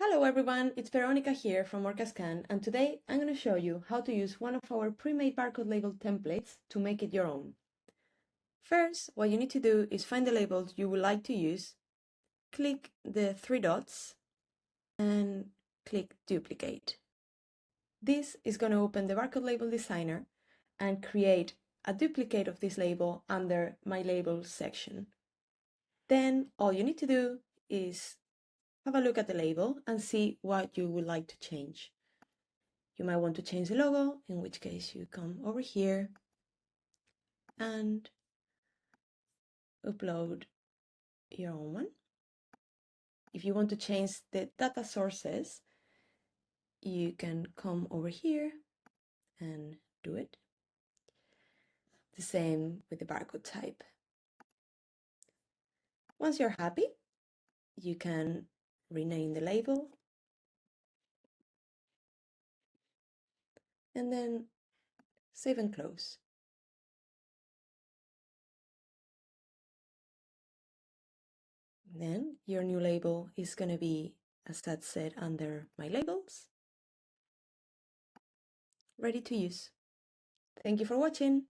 Hello everyone, it's Veronica here from Orcascan, and today I'm going to show you how to use one of our pre-made barcode label templates to make it your own. First, what you need to do is find the labels you would like to use, click the three dots, and click Duplicate. This is going to open the Barcode Label Designer and create a duplicate of this label under My Labels section. Then all you need to do is have a look at the label and see what you would like to change. You might want to change the logo, in which case you come over here and upload your own one. If you want to change the data sources, you can come over here and do it. The same with the barcode type. Once you're happy, you can rename the label and then save and close. Then your new label is going to be, as that said, under My Labels, ready to use. Thank you for watching.